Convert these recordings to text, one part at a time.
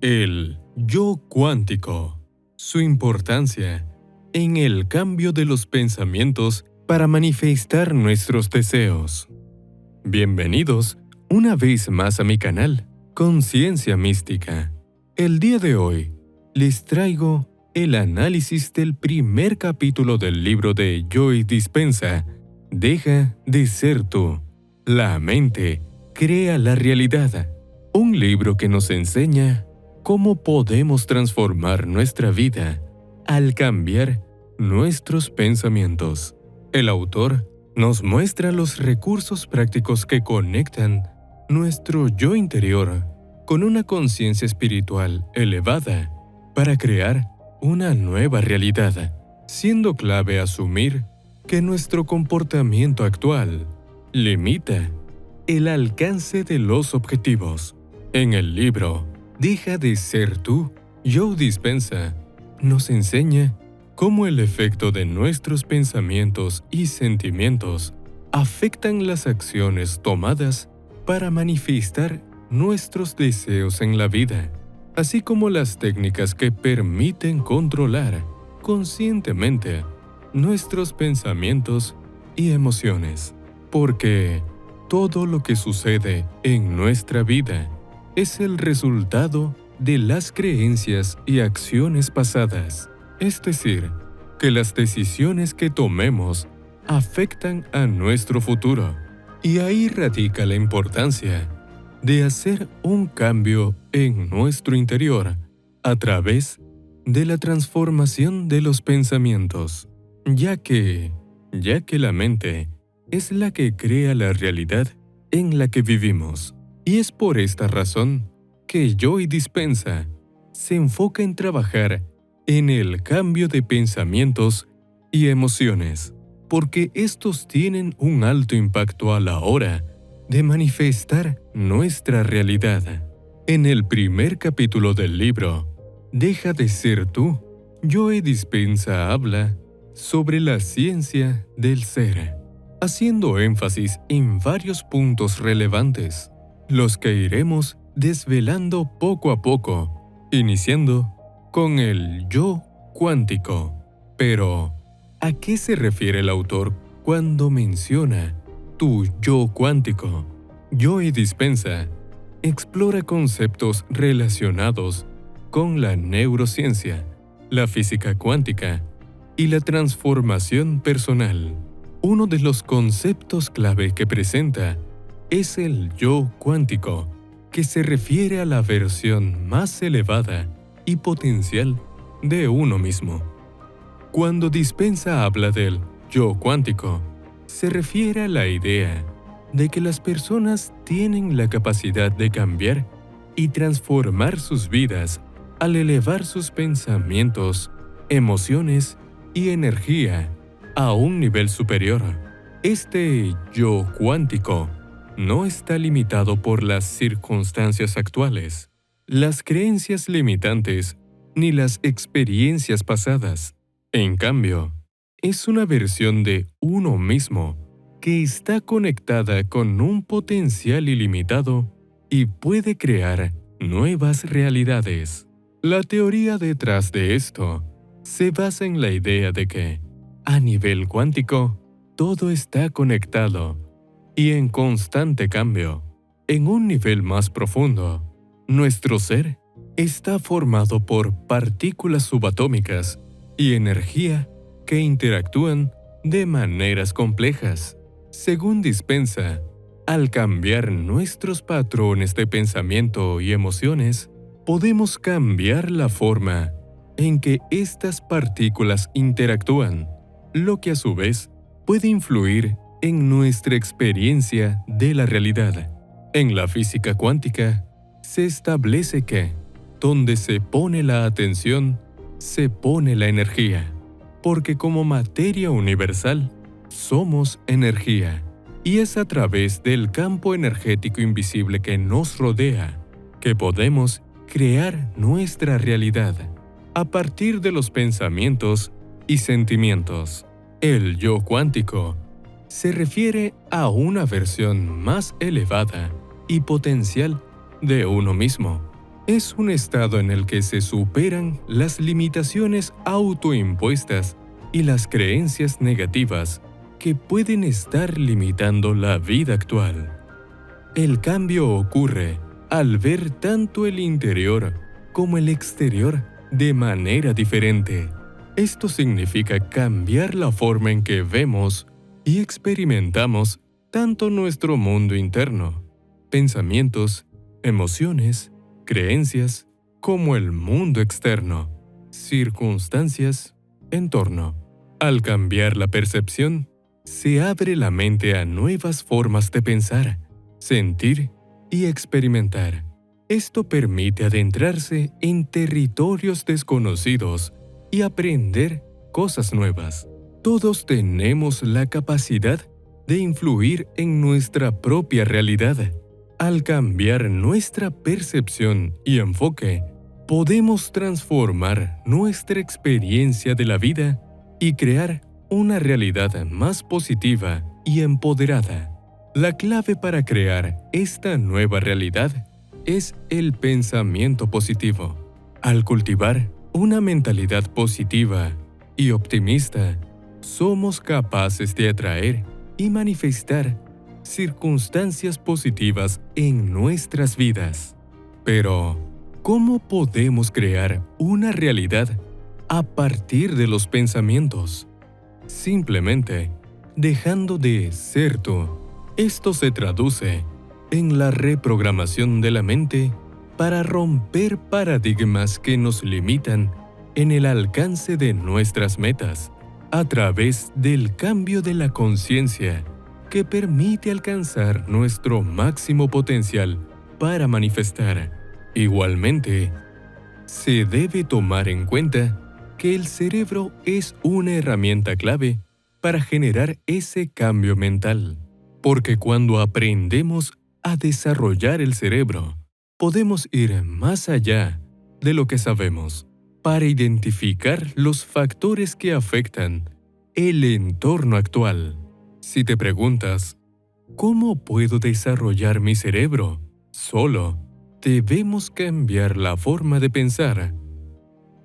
El yo cuántico, su importancia en el cambio de los pensamientos para manifestar nuestros deseos. Bienvenidos una vez más a mi canal, Conciencia Mística. El día de hoy les traigo el análisis del primer capítulo del libro de Joe Dispenza, Deja de ser tú. La mente crea la realidad. Un libro que nos enseña cómo podemos transformar nuestra vida al cambiar nuestros pensamientos. El autor nos muestra los recursos prácticos que conectan nuestro yo interior con una conciencia espiritual elevada para crear una nueva realidad, siendo clave asumir que nuestro comportamiento actual limita el alcance de los objetivos. En el libro Deja de ser tú, Joe Dispenza nos enseña cómo el efecto de nuestros pensamientos y sentimientos afectan las acciones tomadas para manifestar nuestros deseos en la vida, así como las técnicas que permiten controlar conscientemente nuestros pensamientos y emociones. Porque todo lo que sucede en nuestra vida es el resultado de las creencias y acciones pasadas. Es decir, que las decisiones que tomemos afectan a nuestro futuro. Y ahí radica la importancia de hacer un cambio en nuestro interior a través de la transformación de los pensamientos, ya que la mente es la que crea la realidad en la que vivimos. Y es por esta razón que Joe Dispenza se enfoca en trabajar en el cambio de pensamientos y emociones, porque estos tienen un alto impacto a la hora de manifestar nuestra realidad. En el primer capítulo del libro, Deja de ser tú, Joe Dispenza habla sobre la ciencia del ser, haciendo énfasis en varios puntos relevantes, los que iremos desvelando poco a poco, iniciando con el yo cuántico. Pero, ¿a qué se refiere el autor cuando menciona tu yo cuántico? Joe Dispenza explora conceptos relacionados con la neurociencia, la física cuántica y la transformación personal. Uno de los conceptos clave que presenta es el yo cuántico, que se refiere a la versión más elevada y potencial de uno mismo. Cuando Dispenza habla del yo cuántico, se refiere a la idea de que las personas tienen la capacidad de cambiar y transformar sus vidas al elevar sus pensamientos, emociones y energía a un nivel superior. Este yo cuántico no está limitado por las circunstancias actuales, las creencias limitantes ni las experiencias pasadas. En cambio, es una versión de uno mismo que está conectada con un potencial ilimitado y puede crear nuevas realidades. La teoría detrás de esto se basa en la idea de que, a nivel cuántico, todo está conectado y en constante cambio. En un nivel más profundo, nuestro ser está formado por partículas subatómicas y energía que interactúan de maneras complejas. Según Dispenza, al cambiar nuestros patrones de pensamiento y emociones, podemos cambiar la forma en que estas partículas interactúan, lo que a su vez puede influir en nuestra experiencia de la realidad. En la física cuántica, se establece que, donde se pone la atención, se pone la energía, porque como materia universal, somos energía, y es a través del campo energético invisible que nos rodea que podemos crear nuestra realidad a partir de los pensamientos y sentimientos. El yo cuántico se refiere a una versión más elevada y potencial de uno mismo. Es un estado en el que se superan las limitaciones autoimpuestas y las creencias negativas que pueden estar limitando la vida actual. El cambio ocurre al ver tanto el interior como el exterior de manera diferente. Esto significa cambiar la forma en que vemos y experimentamos tanto nuestro mundo interno, pensamientos, emociones, creencias, como el mundo externo, circunstancias, entorno. Al cambiar la percepción, se abre la mente a nuevas formas de pensar, sentir y experimentar. Esto permite adentrarse en territorios desconocidos y aprender cosas nuevas. Todos tenemos la capacidad de influir en nuestra propia realidad. Al cambiar nuestra percepción y enfoque, podemos transformar nuestra experiencia de la vida y crear una realidad más positiva y empoderada. La clave para crear esta nueva realidad es el pensamiento positivo. Al cultivar una mentalidad positiva y optimista, somos capaces de atraer y manifestar circunstancias positivas en nuestras vidas. Pero, ¿cómo podemos crear una realidad a partir de los pensamientos? Simplemente dejando de ser tú. Esto se traduce en la reprogramación de la mente para romper paradigmas que nos limitan en el alcance de nuestras metas, a través del cambio de la conciencia que permite alcanzar nuestro máximo potencial para manifestar. Igualmente, se debe tomar en cuenta que el cerebro es una herramienta clave para generar ese cambio mental, porque cuando aprendemos a desarrollar el cerebro, podemos ir más allá de lo que sabemos para identificar los factores que afectan el entorno actual. Si te preguntas, ¿cómo puedo desarrollar mi cerebro? Solo debemos cambiar la forma de pensar,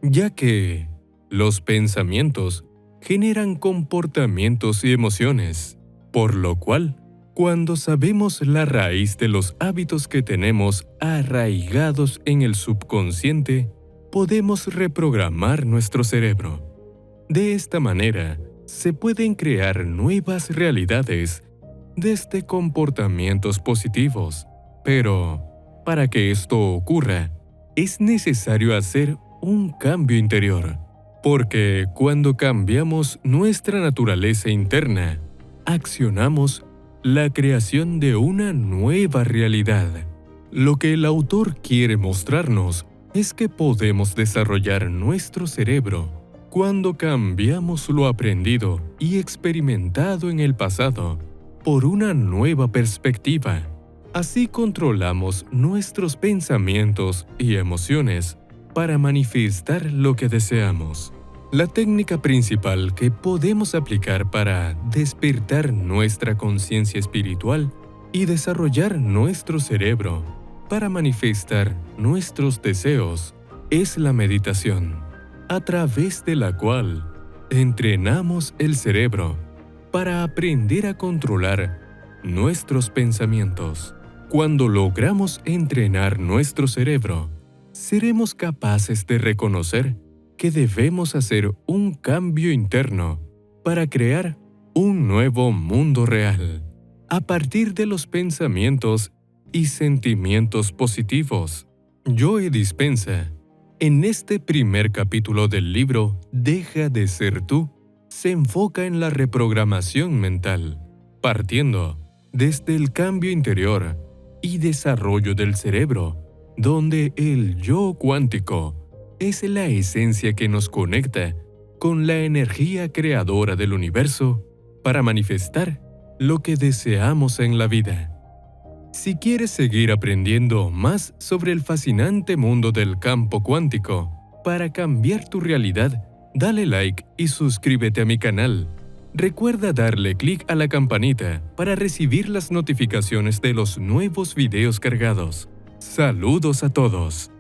ya que los pensamientos generan comportamientos y emociones, por lo cual, cuando sabemos la raíz de los hábitos que tenemos arraigados en el subconsciente, podemos reprogramar nuestro cerebro. De esta manera, se pueden crear nuevas realidades desde comportamientos positivos. Pero, para que esto ocurra, es necesario hacer un cambio interior, porque cuando cambiamos nuestra naturaleza interna, accionamos la creación de una nueva realidad. Lo que el autor quiere mostrarnos es que podemos desarrollar nuestro cerebro cuando cambiamos lo aprendido y experimentado en el pasado por una nueva perspectiva. Así controlamos nuestros pensamientos y emociones para manifestar lo que deseamos. La técnica principal que podemos aplicar para despertar nuestra conciencia espiritual y desarrollar nuestro cerebro para manifestar nuestros deseos es la meditación, a través de la cual entrenamos el cerebro para aprender a controlar nuestros pensamientos. Cuando logramos entrenar nuestro cerebro, seremos capaces de reconocer que debemos hacer un cambio interno para crear un nuevo mundo real, a partir de los pensamientos y sentimientos positivos. Joe Dispenza, en este primer capítulo del libro Deja de ser tú, se enfoca en la reprogramación mental, partiendo desde el cambio interior y desarrollo del cerebro, donde el yo cuántico es la esencia que nos conecta con la energía creadora del universo para manifestar lo que deseamos en la vida. Si quieres seguir aprendiendo más sobre el fascinante mundo del campo cuántico para cambiar tu realidad, dale like y suscríbete a mi canal. Recuerda darle clic a la campanita para recibir las notificaciones de los nuevos videos cargados. Saludos a todos.